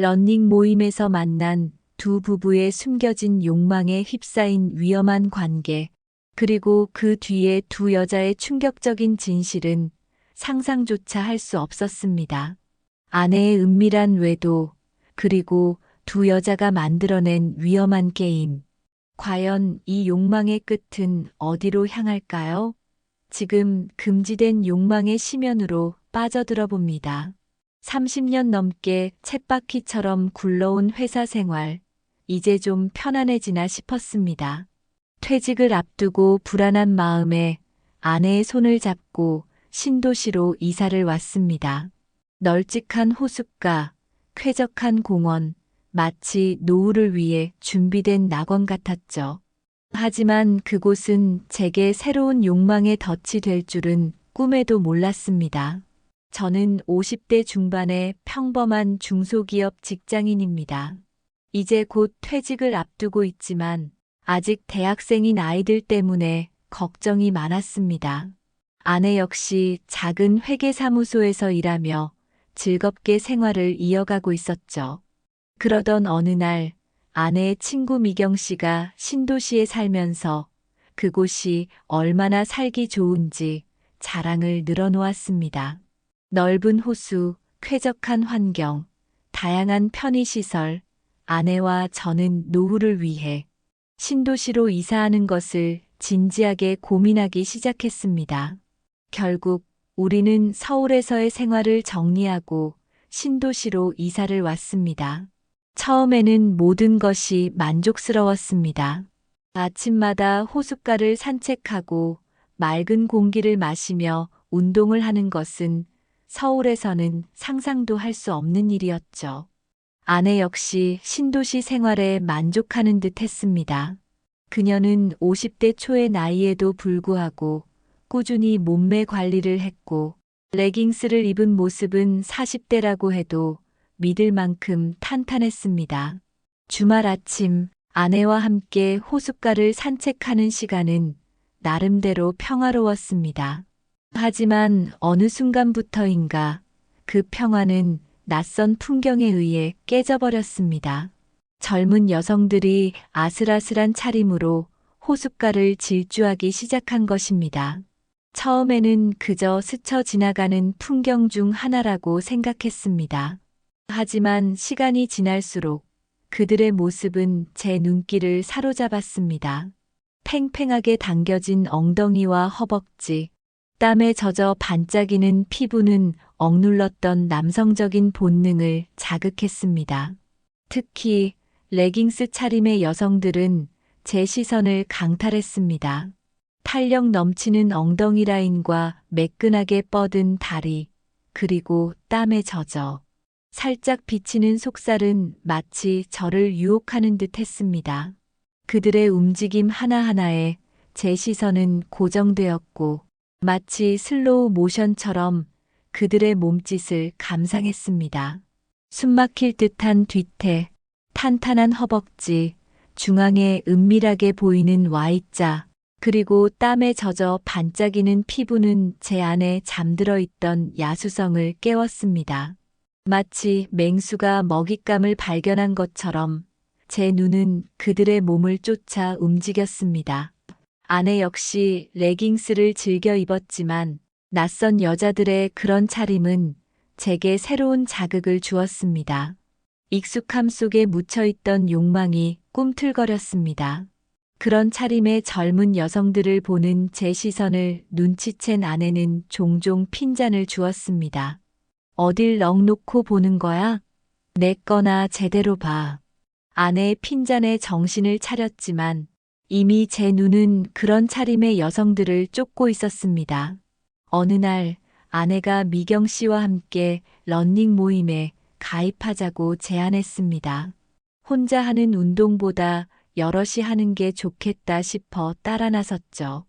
러닝 모임에서 만난 두 부부의 숨겨진 욕망에 휩싸인 위험한 관계, 그리고 그 뒤에 두 여자의 충격적인 진실은 상상조차 할 수 없었습니다. 아내의 은밀한 외도, 그리고 두 여자가 만들어낸 위험한 게임. 과연 이 욕망의 끝은 어디로 향할까요? 지금 금지된 욕망의 심연으로 빠져들어 봅니다. 30년 넘게 쳇바퀴처럼 굴러온 회사 생활, 이제 좀 편안해지나 싶었습니다. 퇴직을 앞두고 불안한 마음에 아내의 손을 잡고 신도시로 이사를 왔습니다. 널찍한 호숫가, 쾌적한 공원, 마치 노후를 위해 준비된 낙원 같았죠. 하지만 그곳은 제게 새로운 욕망의 덫이 될 줄은 꿈에도 몰랐습니다. 저는 50대 중반의 평범한 중소기업 직장인입니다. 이제 곧 퇴직을 앞두고 있지만 아직 대학생인 아이들 때문에 걱정이 많았습니다. 아내 역시 작은 회계사무소에서 일하며 즐겁게 생활을 이어가고 있었죠. 그러던 어느 날 아내의 친구 미경 씨가 신도시에 살면서 그곳이 얼마나 살기 좋은지 자랑을 늘어놓았습니다. 넓은 호수, 쾌적한 환경, 다양한 편의시설, 아내와 저는 노후를 위해 신도시로 이사하는 것을 진지하게 고민하기 시작했습니다. 결국 우리는 서울에서의 생활을 정리하고 신도시로 이사를 왔습니다. 처음에는 모든 것이 만족스러웠습니다. 아침마다 호숫가를 산책하고 맑은 공기를 마시며 운동을 하는 것은 서울에서는 상상도 할 수 없는 일이었죠. 아내 역시 신도시 생활에 만족하는 듯 했습니다. 그녀는 50대 초의 나이에도 불구하고 꾸준히 몸매 관리를 했고, 레깅스를 입은 모습은 40대라고 해도 믿을 만큼 탄탄했습니다. 주말 아침 아내와 함께 호숫가를 산책하는 시간은 나름대로 평화로웠습니다. 하지만 어느 순간부터인가 그 평화는 낯선 풍경에 의해 깨져버렸습니다. 젊은 여성들이 아슬아슬한 차림으로 호숫가를 질주하기 시작한 것입니다. 처음에는 그저 스쳐 지나가는 풍경 중 하나라고 생각했습니다. 하지만 시간이 지날수록 그들의 모습은 제 눈길을 사로잡았습니다. 팽팽하게 당겨진 엉덩이와 허벅지, 땀에 젖어 반짝이는 피부는 억눌렀던 남성적인 본능을 자극했습니다. 특히 레깅스 차림의 여성들은 제 시선을 강탈했습니다. 탄력 넘치는 엉덩이 라인과 매끈하게 뻗은 다리, 그리고 땀에 젖어 살짝 비치는 속살은 마치 저를 유혹하는 듯 했습니다. 그들의 움직임 하나하나에 제 시선은 고정되었고, 마치 슬로우 모션처럼 그들의 몸짓을 감상했습니다. 숨막힐 듯한 뒤태, 탄탄한 허벅지, 중앙에 은밀하게 보이는 Y자, 그리고 땀에 젖어 반짝이는 피부는 제 안에 잠들어 있던 야수성을 깨웠습니다. 마치 맹수가 먹잇감을 발견한 것처럼 제 눈은 그들의 몸을 쫓아 움직였습니다. 아내 역시 레깅스를 즐겨 입었지만 낯선 여자들의 그런 차림은 제게 새로운 자극을 주었습니다. 익숙함 속에 묻혀있던 욕망이 꿈틀거렸습니다. 그런 차림의 젊은 여성들을 보는 제 시선을 눈치챈 아내는 종종 핀잔을 주었습니다. 어딜 넋 놓고 보는 거야? 내 거나 제대로 봐. 아내의 핀잔에 정신을 차렸지만 이미 제 눈은 그런 차림의 여성들을 쫓고 있었습니다. 어느 날 아내가 미경 씨와 함께 러닝 모임에 가입하자고 제안했습니다. 혼자 하는 운동보다 여럿이 하는 게 좋겠다 싶어 따라 나섰죠.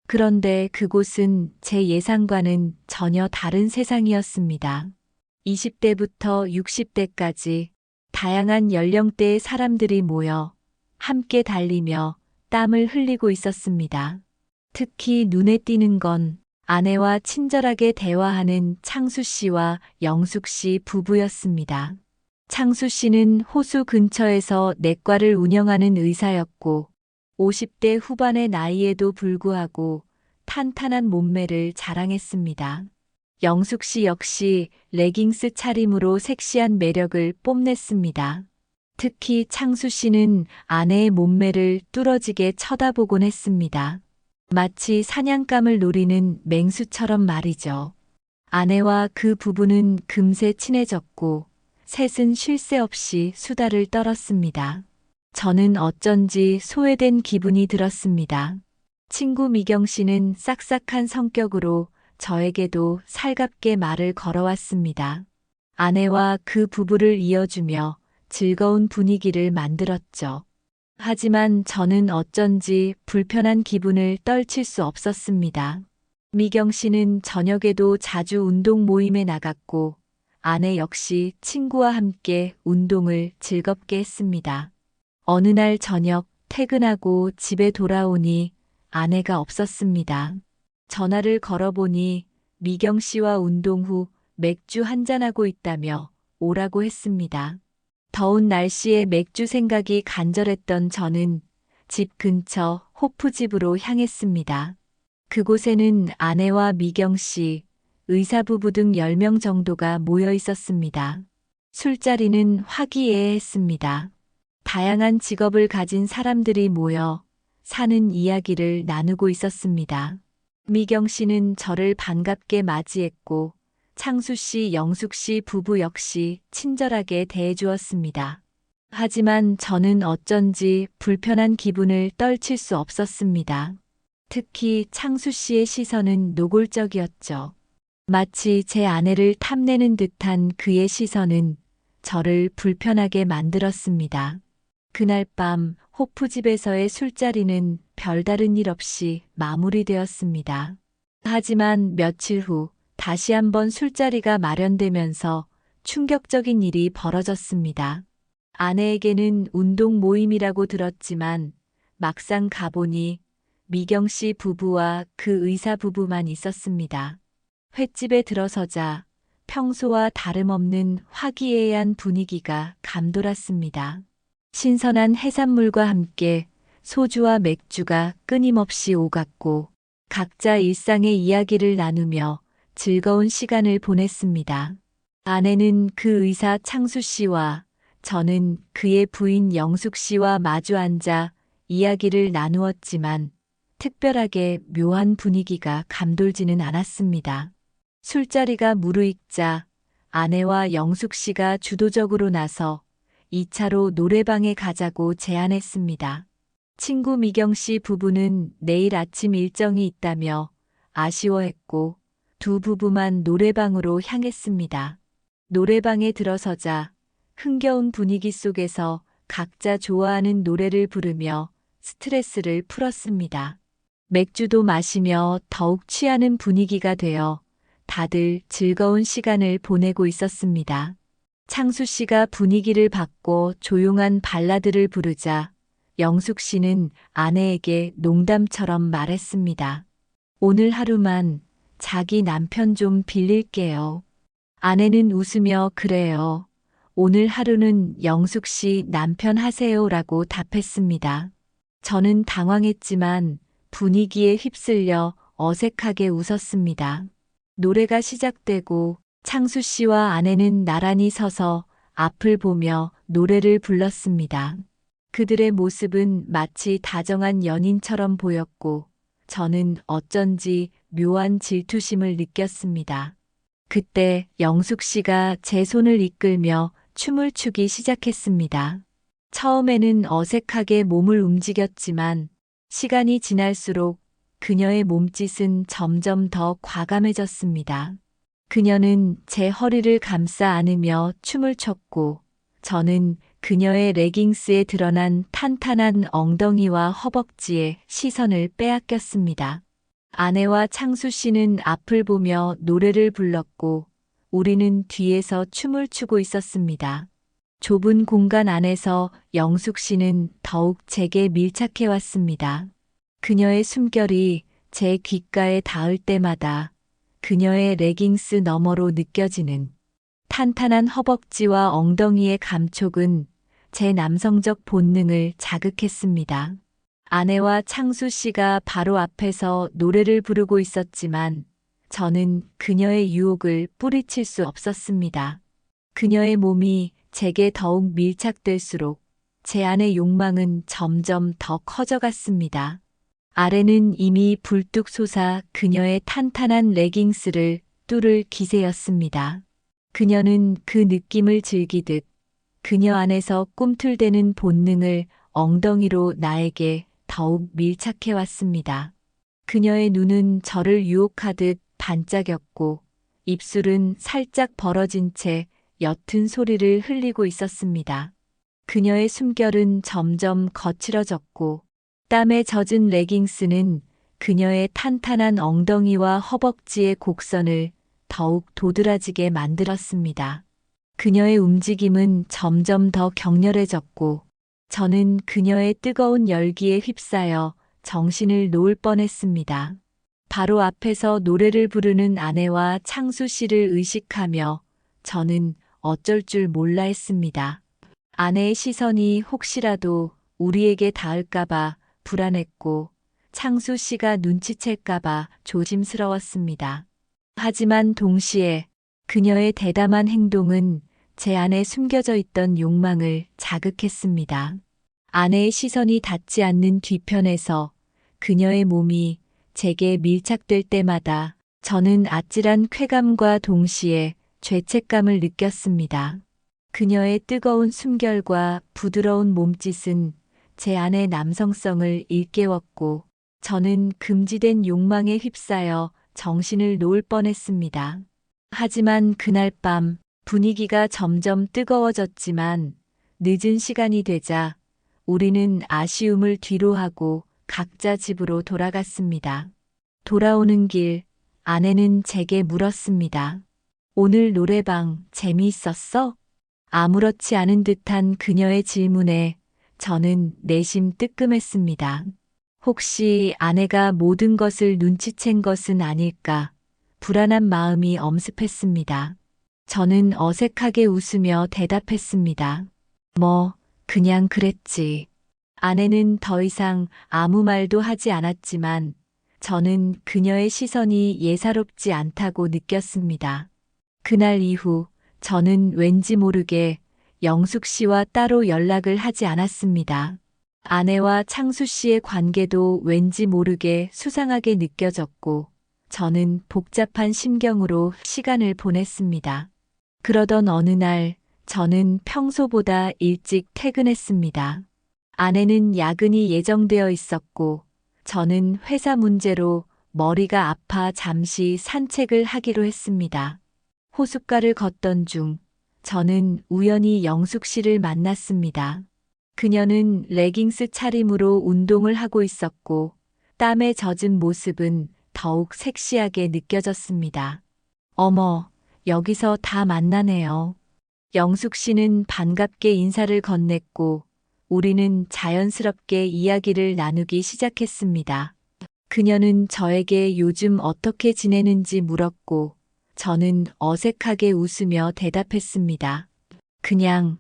그런데 그곳은 제 예상과는 전혀 다른 세상이었습니다. 20대부터 60대까지 다양한 연령대의 사람들이 모여 함께 달리며 땀을 흘리고 있었습니다. 특히 눈에 띄는 건 아내와 친절하게 대화하는 창수 씨와 영숙 씨 부부였습니다. 창수 씨는 호수 근처에서 내과를 운영하는 의사였고 50대 후반의 나이에도 불구하고 탄탄한 몸매를 자랑했습니다. 영숙 씨 역시 레깅스 차림으로 섹시한 매력을 뽐냈습니다. 특히 창수 씨는 아내의 몸매를 뚫어지게 쳐다보곤 했습니다. 마치 사냥감을 노리는 맹수처럼 말이죠. 아내와 그 부부는 금세 친해졌고 셋은 쉴 새 없이 수다를 떨었습니다. 저는 어쩐지 소외된 기분이 들었습니다. 친구 미경 씨는 싹싹한 성격으로 저에게도 살갑게 말을 걸어왔습니다. 아내와 그 부부를 이어주며 즐거운 분위기를 만들었죠. 하지만 저는 어쩐지 불편한 기분을 떨칠 수 없었습니다. 미경 씨는 저녁에도 자주 운동 모임에 나갔고 아내 역시 친구와 함께 운동을 즐겁게 했습니다. 어느 날 저녁 퇴근하고 집에 돌아오니 아내가 없었습니다. 전화를 걸어보니 미경 씨와 운동 후 맥주 한잔하고 있다며 오라고 했습니다. 더운 날씨에 맥주 생각이 간절했던 저는 집 근처 호프집으로 향했습니다. 그곳에는 아내와 미경 씨, 의사 부부 등 10명 정도가 모여 있었습니다. 술자리는 화기애애했습니다. 다양한 직업을 가진 사람들이 모여 사는 이야기를 나누고 있었습니다. 미경 씨는 저를 반갑게 맞이했고 창수 씨, 영숙 씨 부부 역시 친절하게 대해주었습니다. 하지만 저는 어쩐지 불편한 기분을 떨칠 수 없었습니다. 특히 창수 씨의 시선은 노골적이었죠. 마치 제 아내를 탐내는 듯한 그의 시선은 저를 불편하게 만들었습니다. 그날 밤 호프집에서의 술자리는 별다른 일 없이 마무리되었습니다. 하지만 며칠 후 다시 한번 술자리가 마련되면서 충격적인 일이 벌어졌습니다. 아내에게는 운동 모임이라고 들었지만 막상 가보니 미경 씨 부부와 그 의사 부부만 있었습니다. 횟집에 들어서자 평소와 다름없는 화기애애한 분위기가 감돌았습니다. 신선한 해산물과 함께 소주와 맥주가 끊임없이 오갔고 각자 일상의 이야기를 나누며 즐거운 시간을 보냈습니다. 아내는 그 의사 창수 씨와 저는 그의 부인 영숙 씨와 마주 앉아 이야기를 나누었지만 특별하게 묘한 분위기가 감돌지는 않았습니다. 술자리가 무르익자 아내와 영숙 씨가 주도적으로 나서 2차로 노래방에 가자고 제안했습니다. 친구 미경 씨 부부는 내일 아침 일정이 있다며 아쉬워했고 두 부부만 노래방으로 향했습니다. 노래방에 들어서자 흥겨운 분위기 속에서 각자 좋아하는 노래를 부르며 스트레스를 풀었습니다. 맥주도 마시며 더욱 취하는 분위기가 되어 다들 즐거운 시간을 보내고 있었습니다. 창수 씨가 분위기를 바꿔 조용한 발라드를 부르자 영숙 씨는 아내에게 농담처럼 말했습니다. 오늘 하루만 자기 남편 좀 빌릴게요. 아내는 웃으며 그래요. 오늘 하루는 영숙 씨 남편 하세요라고 답했습니다. 저는 당황했지만 분위기에 휩쓸려 어색하게 웃었습니다. 노래가 시작되고 창수 씨와 아내는 나란히 서서 앞을 보며 노래를 불렀습니다. 그들의 모습은 마치 다정한 연인처럼 보였고 저는 어쩐지 묘한 질투심을 느꼈습니다. 그때 영숙 씨가 제 손을 이끌며 춤을 추기 시작했습니다. 처음에는 어색하게 몸을 움직였지만 시간이 지날수록 그녀의 몸짓은 점점 더 과감해졌습니다. 그녀는 제 허리를 감싸 안으며 춤을 췄고 저는 그녀의 레깅스에 드러난 탄탄한 엉덩이와 허벅지에 시선을 빼앗겼습니다. 아내와 창수 씨는 앞을 보며 노래를 불렀고 우리는 뒤에서 춤을 추고 있었습니다. 좁은 공간 안에서 영숙 씨는 더욱 제게 밀착해 왔습니다. 그녀의 숨결이 제 귓가에 닿을 때마다 그녀의 레깅스 너머로 느껴지는 탄탄한 허벅지와 엉덩이의 감촉은 제 남성적 본능을 자극했습니다. 아내와 창수 씨가 바로 앞에서 노래를 부르고 있었지만 저는 그녀의 유혹을 뿌리칠 수 없었습니다. 그녀의 몸이 제게 더욱 밀착될수록 제 안의 욕망은 점점 더 커져갔습니다. 아래는 이미 불뚝 솟아 그녀의 탄탄한 레깅스를 뚫을 기세였습니다. 그녀는 그 느낌을 즐기듯 그녀 안에서 꿈틀대는 본능을 엉덩이로 나에게 더욱 밀착해 왔습니다. 그녀의 눈은 저를 유혹하듯 반짝였고 입술은 살짝 벌어진 채 옅은 소리를 흘리고 있었습니다. 그녀의 숨결은 점점 거칠어졌고 땀에 젖은 레깅스는 그녀의 탄탄한 엉덩이와 허벅지의 곡선을 더욱 도드라지게 만들었습니다. 그녀의 움직임은 점점 더 격렬해졌고 저는 그녀의 뜨거운 열기에 휩싸여 정신을 놓을 뻔했습니다. 바로 앞에서 노래를 부르는 아내와 창수 씨를 의식하며 저는 어쩔 줄 몰라 했습니다. 아내의 시선이 혹시라도 우리에게 닿을까봐 불안했고 창수 씨가 눈치챌까봐 조심스러웠습니다. 하지만 동시에 그녀의 대담한 행동은 제 안에 숨겨져 있던 욕망을 자극했습니다. 아내의 시선이 닿지 않는 뒤편에서 그녀의 몸이 제게 밀착될 때마다 저는 아찔한 쾌감과 동시에 죄책감을 느꼈습니다. 그녀의 뜨거운 숨결과 부드러운 몸짓은 제 안의 남성성을 일깨웠고 저는 금지된 욕망에 휩싸여 정신을 놓을 뻔했습니다. 하지만 그날 밤 분위기가 점점 뜨거워졌지만 늦은 시간이 되자 우리는 아쉬움을 뒤로하고 각자 집으로 돌아갔습니다. 돌아오는 길 아내는 제게 물었습니다. 오늘 노래방 재미있었어? 아무렇지 않은 듯한 그녀의 질문에 저는 내심 뜨끔했습니다. 혹시 아내가 모든 것을 눈치챈 것은 아닐까 불안한 마음이 엄습했습니다. 저는 어색하게 웃으며 대답했습니다. 그냥 그랬지. 아내는 더 이상 아무 말도 하지 않았지만 저는 그녀의 시선이 예사롭지 않다고 느꼈습니다. 그날 이후 저는 왠지 모르게 영숙 씨와 따로 연락을 하지 않았습니다. 아내와 창수 씨의 관계도 왠지 모르게 수상하게 느껴졌고 저는 복잡한 심경으로 시간을 보냈습니다. 그러던 어느 날 저는 평소보다 일찍 퇴근했습니다. 아내는 야근이 예정되어 있었고 저는 회사 문제로 머리가 아파 잠시 산책을 하기로 했습니다. 호숫가를 걷던 중 저는 우연히 영숙 씨를 만났습니다. 그녀는 레깅스 차림으로 운동을 하고 있었고 땀에 젖은 모습은 더욱 섹시하게 느껴졌습니다. 어머, 여기서 다 만나네요. 영숙 씨는 반갑게 인사를 건넸고 우리는 자연스럽게 이야기를 나누기 시작했습니다. 그녀는 저에게 요즘 어떻게 지내는지 물었고 저는 어색하게 웃으며 대답했습니다. 그냥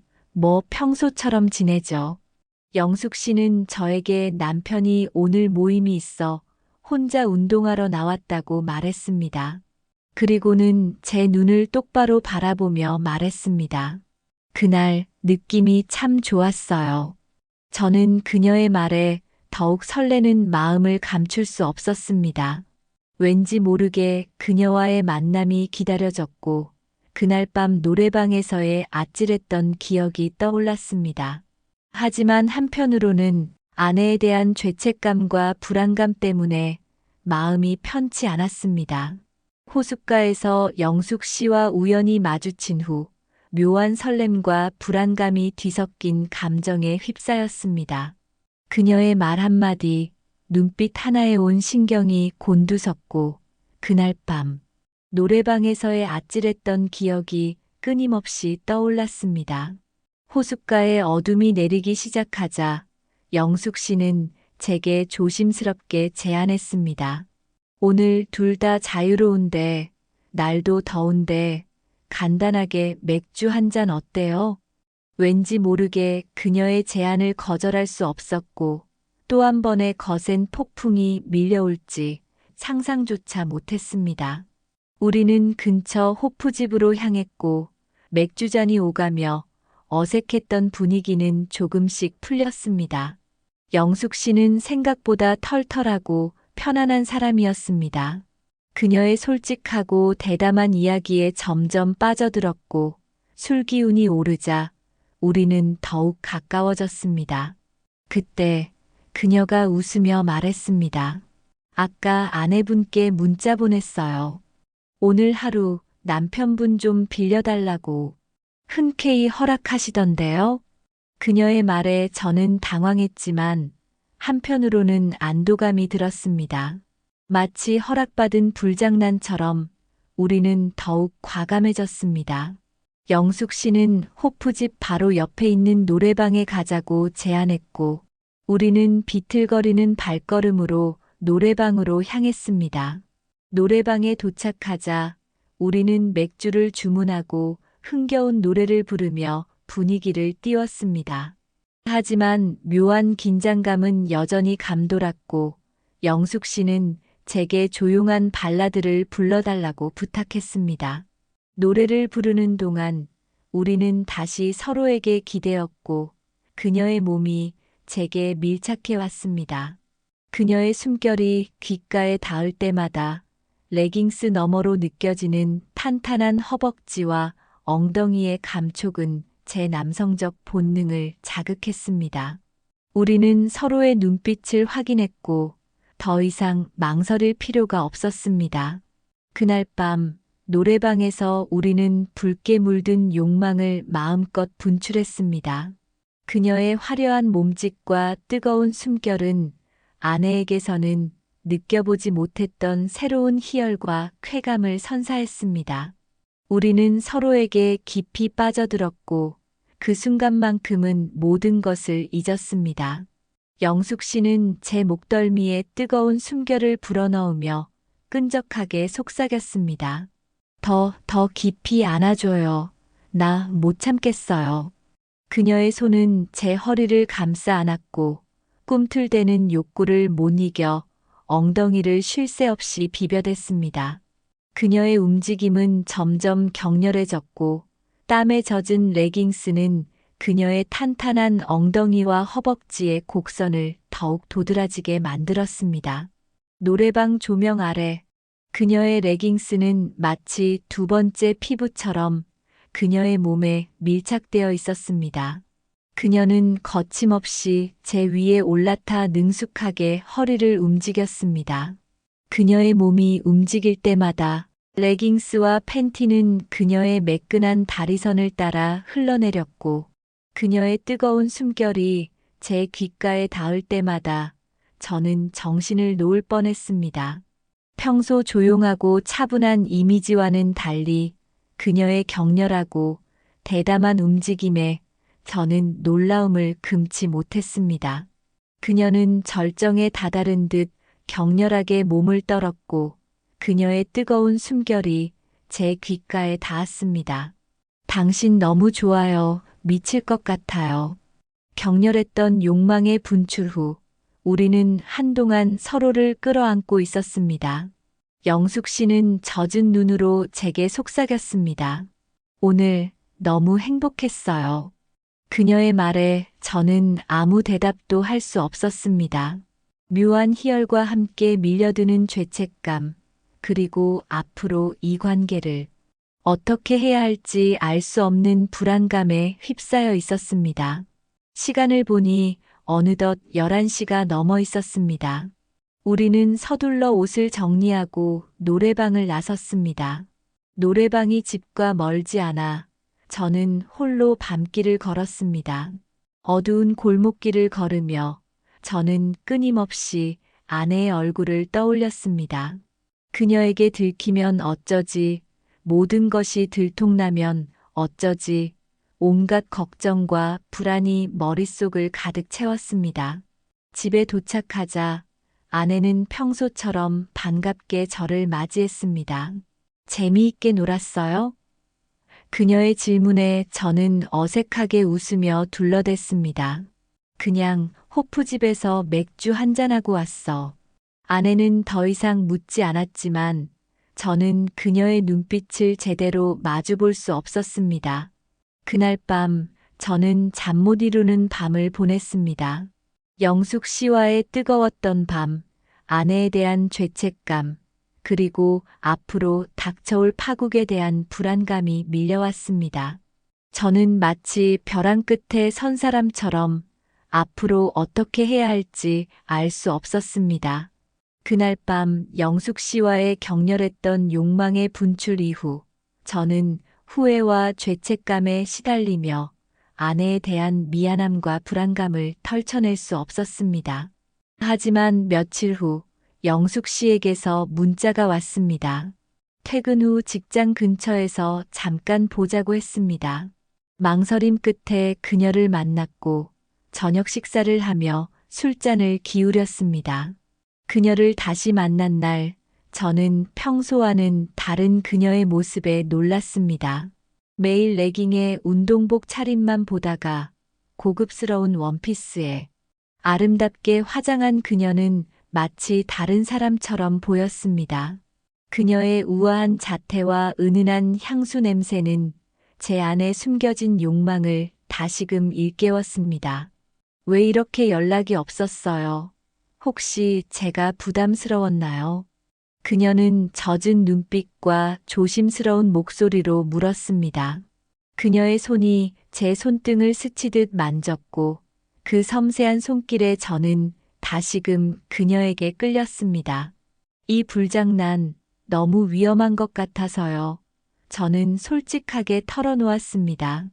평소처럼 지내죠. 영숙 씨는 저에게 남편이 오늘 모임이 있어 혼자 운동하러 나왔다고 말했습니다. 그리고는 제 눈을 똑바로 바라보며 말했습니다. 그날 느낌이 참 좋았어요. 저는 그녀의 말에 더욱 설레는 마음을 감출 수 없었습니다. 왠지 모르게 그녀와의 만남이 기다려졌고 그날 밤 노래방에서의 아찔했던 기억이 떠올랐습니다. 하지만 한편으로는 아내에 대한 죄책감과 불안감 때문에 마음이 편치 않았습니다. 호숫가에서 영숙 씨와 우연히 마주친 후 묘한 설렘과 불안감이 뒤섞인 감정에 휩싸였습니다. 그녀의 말 한마디, 눈빛 하나에 온 신경이 곤두섰고 그날 밤 노래방에서의 아찔했던 기억이 끊임없이 떠올랐습니다. 호숫가에 어둠이 내리기 시작하자 영숙 씨는 제게 조심스럽게 제안했습니다. 오늘 둘 다 자유로운데, 날도 더운데, 간단하게 맥주 한 잔 어때요? 왠지 모르게 그녀의 제안을 거절할 수 없었고 또 한 번의 거센 폭풍이 밀려올지 상상조차 못했습니다. 우리는 근처 호프집으로 향했고 맥주잔이 오가며 어색했던 분위기는 조금씩 풀렸습니다. 영숙 씨는 생각보다 털털하고 편안한 사람이었습니다. 그녀의 솔직하고 대담한 이야기에 점점 빠져들었고 술 기운이 오르자 우리는 더욱 가까워졌습니다. 그때 그녀가 웃으며 말했습니다. 아까 아내분께 문자 보냈어요. 오늘 하루 남편분 좀 빌려달라고 흔쾌히 허락하시던데요. 그녀의 말에 저는 당황했지만 한편으로는 안도감이 들었습니다. 마치 허락받은 불장난처럼 우리는 더욱 과감해졌습니다. 영숙 씨는 호프집 바로 옆에 있는 노래방에 가자고 제안했고 우리는 비틀거리는 발걸음으로 노래방으로 향했습니다. 노래방에 도착하자 우리는 맥주를 주문하고 흥겨운 노래를 부르며 분위기를 띄웠습니다. 하지만 묘한 긴장감은 여전히 감돌았고 영숙 씨는 제게 조용한 발라드를 불러달라고 부탁했습니다. 노래를 부르는 동안 우리는 다시 서로에게 기대었고 그녀의 몸이 제게 밀착해 왔습니다. 그녀의 숨결이 귓가에 닿을 때마다 레깅스 너머로 느껴지는 탄탄한 허벅지와 엉덩이의 감촉은 제 남성적 본능을 자극했습니다. 우리는 서로의 눈빛을 확인했고 더 이상 망설일 필요가 없었습니다. 그날 밤 노래방에서 우리는 붉게 물든 욕망을 마음껏 분출했습니다. 그녀의 화려한 몸짓과 뜨거운 숨결은 아내에게서는 느껴보지 못했던 새로운 희열과 쾌감을 선사했습니다. 우리는 서로에게 깊이 빠져들었고 그 순간만큼은 모든 것을 잊었습니다. 영숙 씨는 제 목덜미에 뜨거운 숨결을 불어넣으며 끈적하게 속삭였습니다. 더 깊이 안아줘요. 나 못 참겠어요. 그녀의 손은 제 허리를 감싸 안았고 꿈틀대는 욕구를 못 이겨 엉덩이를 쉴 새 없이 비벼댔습니다. 그녀의 움직임은 점점 격렬해졌고 땀에 젖은 레깅스는 그녀의 탄탄한 엉덩이와 허벅지의 곡선을 더욱 도드라지게 만들었습니다. 노래방 조명 아래 그녀의 레깅스는 마치 두 번째 피부처럼 그녀의 몸에 밀착되어 있었습니다. 그녀는 거침없이 제 위에 올라타 능숙하게 허리를 움직였습니다. 그녀의 몸이 움직일 때마다 레깅스와 팬티는 그녀의 매끈한 다리선을 따라 흘러내렸고 그녀의 뜨거운 숨결이 제 귓가에 닿을 때마다 저는 정신을 놓을 뻔했습니다. 평소 조용하고 차분한 이미지와는 달리 그녀의 격렬하고 대담한 움직임에 저는 놀라움을 금치 못했습니다. 그녀는 절정에 다다른 듯 격렬하게 몸을 떨었고 그녀의 뜨거운 숨결이 제 귓가에 닿았습니다. 당신 너무 좋아요. 미칠 것 같아요. 격렬했던 욕망의 분출 후 우리는 한동안 서로를 끌어안고 있었습니다. 영숙 씨는 젖은 눈으로 제게 속삭였습니다. 오늘 너무 행복했어요. 그녀의 말에 저는 아무 대답도 할 수 없었습니다. 묘한 희열과 함께 밀려드는 죄책감, 그리고 앞으로 이 관계를 어떻게 해야 할지 알 수 없는 불안감에 휩싸여 있었습니다. 시간을 보니 어느덧 11시가 넘어 있었습니다. 우리는 서둘러 옷을 정리하고 노래방을 나섰습니다. 노래방이 집과 멀지 않아 저는 홀로 밤길을 걸었습니다. 어두운 골목길을 걸으며 저는 끊임없이 아내의 얼굴을 떠올렸습니다. 그녀에게 들키면 어쩌지, 모든 것이 들통나면 어쩌지, 온갖 걱정과 불안이 머릿속을 가득 채웠습니다. 집에 도착하자 아내는 평소처럼 반갑게 저를 맞이했습니다. 재미있게 놀았어요? 그녀의 질문에 저는 어색하게 웃으며 둘러댔습니다. 그냥 호프집에서 맥주 한잔하고 왔어. 아내는 더 이상 묻지 않았지만 저는 그녀의 눈빛을 제대로 마주볼 수 없었습니다. 그날 밤 저는 잠 못 이루는 밤을 보냈습니다. 영숙 씨와의 뜨거웠던 밤, 아내에 대한 죄책감, 그리고 앞으로 닥쳐올 파국에 대한 불안감이 밀려왔습니다. 저는 마치 벼랑 끝에 선 사람처럼 앞으로 어떻게 해야 할지 알 수 없었습니다. 그날 밤 영숙 씨와의 격렬했던 욕망의 분출 이후 저는 후회와 죄책감에 시달리며 아내에 대한 미안함과 불안감을 털쳐낼 수 없었습니다. 하지만 며칠 후 영숙 씨에게서 문자가 왔습니다. 퇴근 후 직장 근처에서 잠깐 보자고 했습니다. 망설임 끝에 그녀를 만났고 저녁 식사를 하며 술잔을 기울였습니다. 그녀를 다시 만난 날, 저는 평소와는 다른 그녀의 모습에 놀랐습니다. 매일 레깅에 운동복 차림만 보다가 고급스러운 원피스에 아름답게 화장한 그녀는 마치 다른 사람처럼 보였습니다. 그녀의 우아한 자태와 은은한 향수 냄새는 제 안에 숨겨진 욕망을 다시금 일깨웠습니다. 왜 이렇게 연락이 없었어요? 혹시 제가 부담스러웠나요? 그녀는 젖은 눈빛과 조심스러운 목소리로 물었습니다. 그녀의 손이 제 손등을 스치듯 만졌고 그 섬세한 손길에 저는 다시금 그녀에게 끌렸습니다. 이 불장난 너무 위험한 것 같아서요. 저는 솔직하게 털어놓았습니다.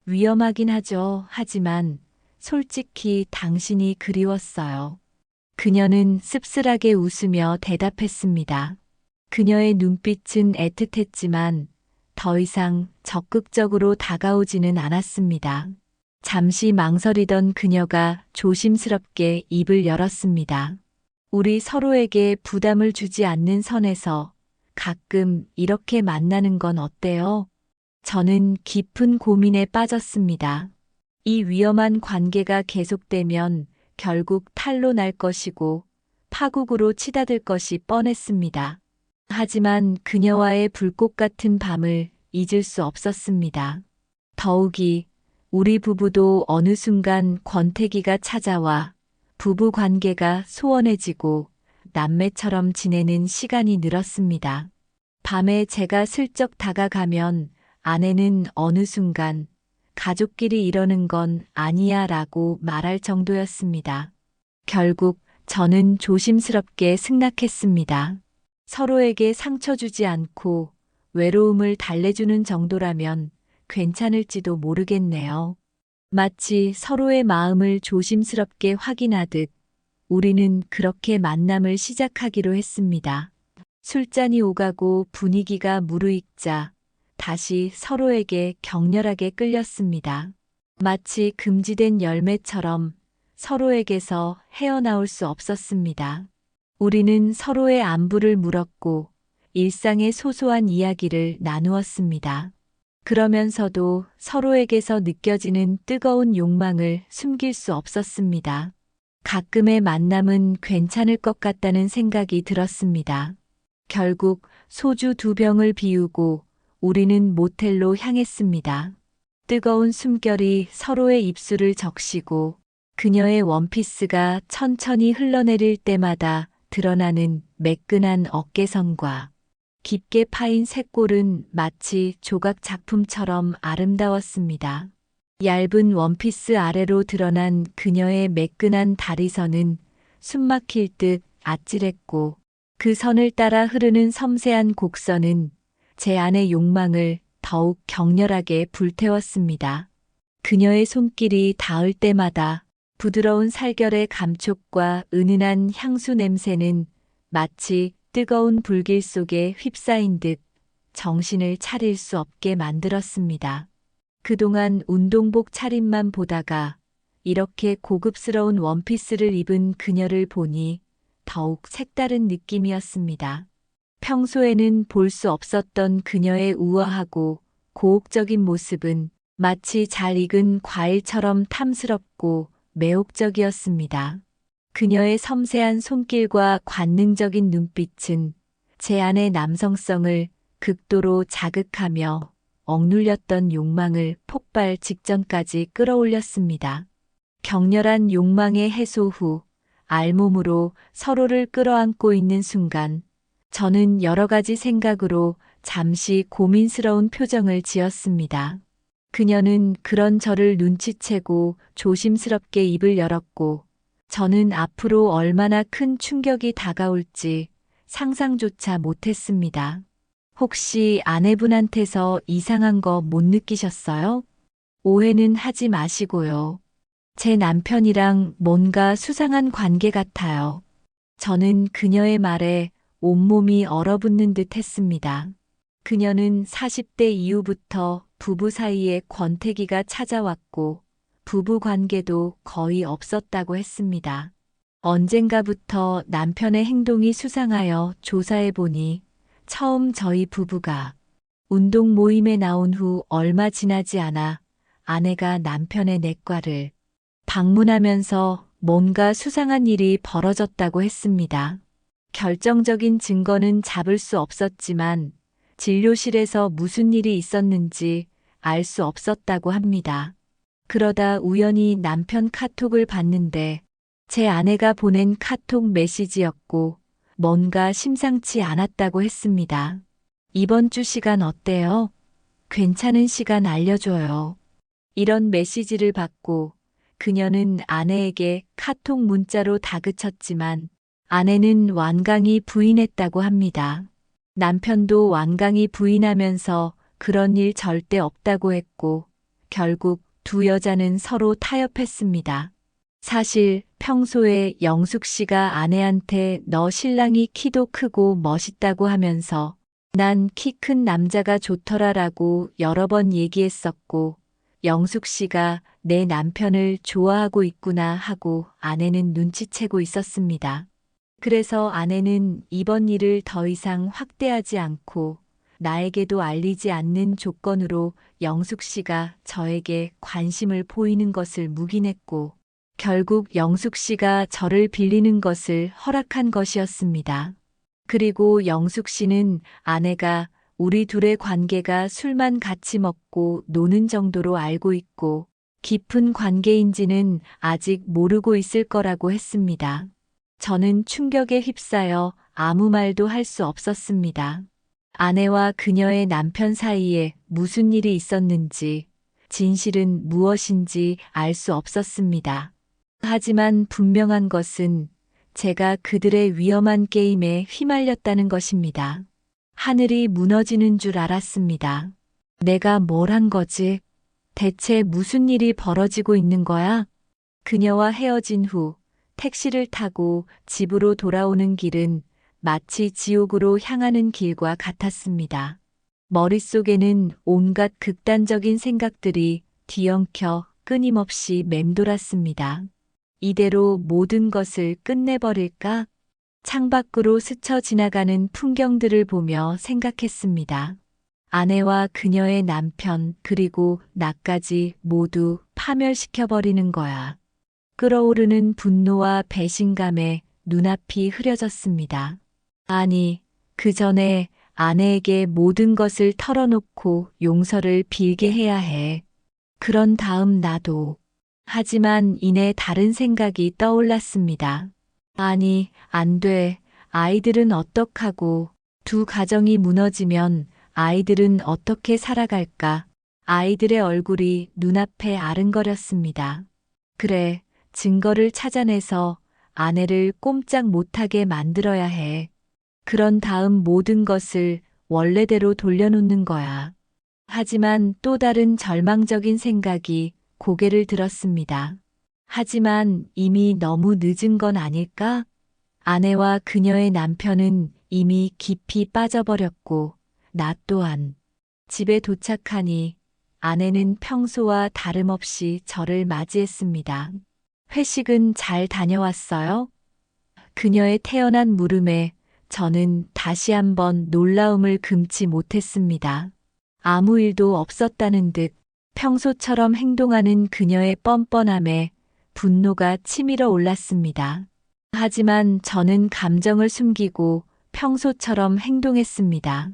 위험하긴 하죠. 하지만 솔직히 당신이 그리웠어요. 그녀는 씁쓸하게 웃으며 대답했습니다. 그녀의 눈빛은 애틋했지만 더 이상 적극적으로 다가오지는 않았습니다. 잠시 망설이던 그녀가 조심스럽게 입을 열었습니다. 우리 서로에게 부담을 주지 않는 선에서 가끔 이렇게 만나는 건 어때요? 저는 깊은 고민에 빠졌습니다. 이 위험한 관계가 계속되면 결국 탈로 날 것이고 파국으로 치닫을 것이 뻔했습니다. 하지만 그녀와의 불꽃 같은 밤을 잊을 수 없었습니다. 더욱이 우리 부부도 어느 순간 권태기가 찾아와 부부 관계가 소원해지고 남매처럼 지내는 시간이 늘었습니다. 밤에 제가 슬쩍 다가가면 아내는 어느 순간 가족끼리 이러는 건 아니야 라고 말할 정도였습니다. 결국 저는 조심스럽게 승낙했습니다. 서로에게 상처 주지 않고 외로움을 달래주는 정도라면 괜찮을지도 모르겠네요. 마치 서로의 마음을 조심스럽게 확인하듯 우리는 그렇게 만남을 시작하기로 했습니다. 술잔이 오가고 분위기가 무르익자 다시 서로에게 격렬하게 끌렸습니다. 마치 금지된 열매처럼 서로에게서 헤어나올 수 없었습니다. 우리는 서로의 안부를 물었고 일상의 소소한 이야기를 나누었습니다. 그러면서도 서로에게서 느껴지는 뜨거운 욕망을 숨길 수 없었습니다. 가끔의 만남은 괜찮을 것 같다는 생각이 들었습니다. 결국 소주 2병을 비우고 우리는 모텔로 향했습니다. 뜨거운 숨결이 서로의 입술을 적시고 그녀의 원피스가 천천히 흘러내릴 때마다 드러나는 매끈한 어깨선과 깊게 파인 쇄골은 마치 조각 작품처럼 아름다웠습니다. 얇은 원피스 아래로 드러난 그녀의 매끈한 다리선은 숨막힐 듯 아찔했고 그 선을 따라 흐르는 섬세한 곡선은 제 안의 욕망을 더욱 격렬하게 불태웠습니다. 그녀의 손길이 닿을 때마다 부드러운 살결의 감촉과 은은한 향수 냄새는 마치 뜨거운 불길 속에 휩싸인 듯 정신을 차릴 수 없게 만들었습니다. 그동안 운동복 차림만 보다가 이렇게 고급스러운 원피스를 입은 그녀를 보니 더욱 색다른 느낌이었습니다. 평소에는 볼 수 없었던 그녀의 우아하고 고혹적인 모습은 마치 잘 익은 과일처럼 탐스럽고 매혹적이었습니다. 그녀의 섬세한 손길과 관능적인 눈빛은 제 안의 남성성을 극도로 자극하며 억눌렸던 욕망을 폭발 직전까지 끌어올렸습니다. 격렬한 욕망의 해소 후 알몸으로 서로를 끌어안고 있는 순간 저는 여러 가지 생각으로 잠시 고민스러운 표정을 지었습니다. 그녀는 그런 저를 눈치채고 조심스럽게 입을 열었고 저는 앞으로 얼마나 큰 충격이 다가올지 상상조차 못했습니다. 혹시 아내분한테서 이상한 거 못 느끼셨어요? 오해는 하지 마시고요. 제 남편이랑 뭔가 수상한 관계 같아요. 저는 그녀의 말에 온몸이 얼어붙는 듯 했습니다. 그녀는 40대 이후부터 부부 사이에 권태기가 찾아왔고 부부 관계도 거의 없었다고 했습니다. 언젠가부터 남편의 행동이 수상하여 조사해 보니 처음 저희 부부가 운동 모임에 나온 후 얼마 지나지 않아 아내가 남편의 내과를 방문하면서 뭔가 수상한 일이 벌어졌다고 했습니다. 결정적인 증거는 잡을 수 없었지만 진료실에서 무슨 일이 있었는지 알 수 없었다고 합니다. 그러다 우연히 남편 카톡을 봤는데 제 아내가 보낸 카톡 메시지였고 뭔가 심상치 않았다고 했습니다. 이번 주 시간 어때요? 괜찮은 시간 알려줘요. 이런 메시지를 받고 그녀는 아내에게 카톡 문자로 다그쳤지만 아내는 완강히 부인했다고 합니다. 남편도 완강히 부인하면서 그런 일 절대 없다고 했고 결국 두 여자는 서로 타협했습니다. 사실 평소에 영숙 씨가 아내한테 너 신랑이 키도 크고 멋있다고 하면서 난 키 큰 남자가 좋더라라고 여러 번 얘기했었고 영숙 씨가 내 남편을 좋아하고 있구나 하고 아내는 눈치채고 있었습니다. 그래서 아내는 이번 일을 더 이상 확대하지 않고 나에게도 알리지 않는 조건으로 영숙 씨가 저에게 관심을 보이는 것을 묵인했고 결국 영숙 씨가 저를 빌리는 것을 허락한 것이었습니다. 그리고 영숙 씨는 아내가 우리 둘의 관계가 술만 같이 먹고 노는 정도로 알고 있고 깊은 관계인지는 아직 모르고 있을 거라고 했습니다. 저는 충격에 휩싸여 아무 말도 할 수 없었습니다. 아내와 그녀의 남편 사이에 무슨 일이 있었는지, 진실은 무엇인지 알 수 없었습니다. 하지만 분명한 것은 제가 그들의 위험한 게임에 휘말렸다는 것입니다. 하늘이 무너지는 줄 알았습니다. 내가 뭘 한 거지? 대체 무슨 일이 벌어지고 있는 거야? 그녀와 헤어진 후 택시를 타고 집으로 돌아오는 길은 마치 지옥으로 향하는 길과 같았습니다. 머릿속에는 온갖 극단적인 생각들이 뒤엉켜 끊임없이 맴돌았습니다. 이대로 모든 것을 끝내버릴까? 창밖으로 스쳐 지나가는 풍경들을 보며 생각했습니다. 아내와 그녀의 남편 그리고 나까지 모두 파멸시켜버리는 거야. 끓어오르는 분노와 배신감에 눈앞이 흐려졌습니다. 아니, 그 전에 아내에게 모든 것을 털어놓고 용서를 빌게 해야 해. 그런 다음 나도. 하지만 이내 다른 생각이 떠올랐습니다. 아니, 안 돼. 아이들은 어떡하고, 두 가정이 무너지면 아이들은 어떻게 살아갈까? 아이들의 얼굴이 눈앞에 아른거렸습니다. 그래, 증거를 찾아내서 아내를 꼼짝 못하게 만들어야 해. 그런 다음 모든 것을 원래대로 돌려놓는 거야. 하지만 또 다른 절망적인 생각이 고개를 들었습니다. 하지만 이미 너무 늦은 건 아닐까? 아내와 그녀의 남편은 이미 깊이 빠져버렸고 나 또한 집에 도착하니 아내는 평소와 다름없이 저를 맞이했습니다. 회식은 잘 다녀왔어요? 그녀의 태연한 물음에 저는 다시 한번 놀라움을 금치 못했습니다. 아무 일도 없었다는 듯 평소처럼 행동하는 그녀의 뻔뻔함에 분노가 치밀어 올랐습니다. 하지만 저는 감정을 숨기고 평소처럼 행동했습니다.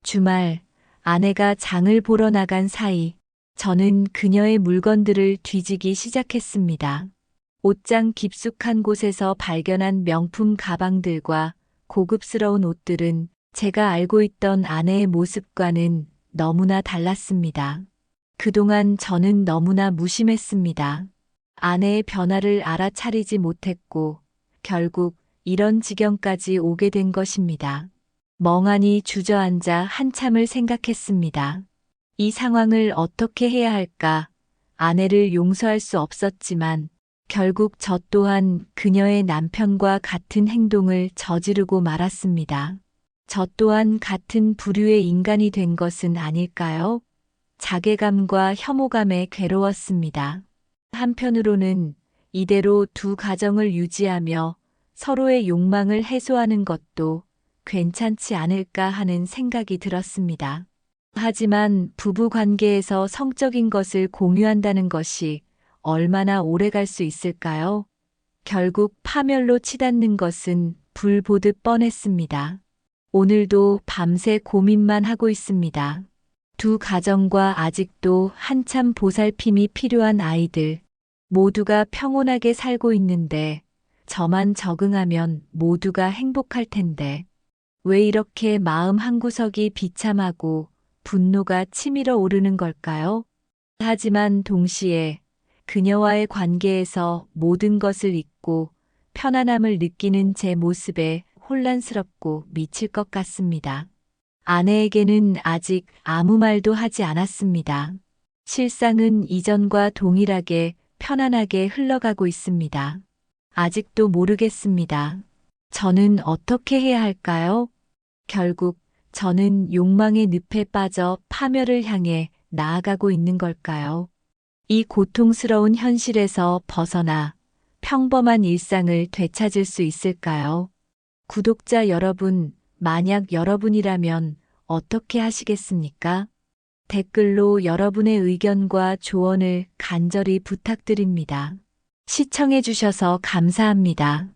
주말 아내가 장을 보러 나간 사이 저는 그녀의 물건들을 뒤지기 시작했습니다. 옷장 깊숙한 곳에서 발견한 명품 가방들과 고급스러운 옷들은 제가 알고 있던 아내의 모습과는 너무나 달랐습니다. 그동안 저는 너무나 무심했습니다. 아내의 변화를 알아차리지 못했고 결국 이런 지경까지 오게 된 것입니다. 멍하니 주저앉아 한참을 생각했습니다. 이 상황을 어떻게 해야 할까? 아내를 용서할 수 없었지만 결국 저 또한 그녀의 남편과 같은 행동을 저지르고 말았습니다. 저 또한 같은 부류의 인간이 된 것은 아닐까요? 자괴감과 혐오감에 괴로웠습니다. 한편으로는 이대로 두 가정을 유지하며 서로의 욕망을 해소하는 것도 괜찮지 않을까 하는 생각이 들었습니다. 하지만 부부 관계에서 성적인 것을 공유한다는 것이 얼마나 오래 갈 수 있을까요? 결국 파멸로 치닫는 것은 불 보듯 뻔했습니다. 오늘도 밤새 고민만 하고 있습니다. 두 가정과 아직도 한참 보살핌이 필요한 아이들, 모두가 평온하게 살고 있는데 저만 적응하면 모두가 행복할 텐데 왜 이렇게 마음 한구석이 비참하고 분노가 치밀어 오르는 걸까요? 하지만 동시에 그녀와의 관계에서 모든 것을 잊고 편안함을 느끼는 제 모습에 혼란스럽고 미칠 것 같습니다. 아내에게는 아직 아무 말도 하지 않았습니다. 실상은 이전과 동일하게 편안하게 흘러가고 있습니다. 아직도 모르겠습니다. 저는 어떻게 해야 할까요? 결국 저는 욕망의 늪에 빠져 파멸을 향해 나아가고 있는 걸까요? 이 고통스러운 현실에서 벗어나 평범한 일상을 되찾을 수 있을까요? 구독자 여러분, 만약 여러분이라면 어떻게 하시겠습니까? 댓글로 여러분의 의견과 조언을 간절히 부탁드립니다. 시청해 주셔서 감사합니다.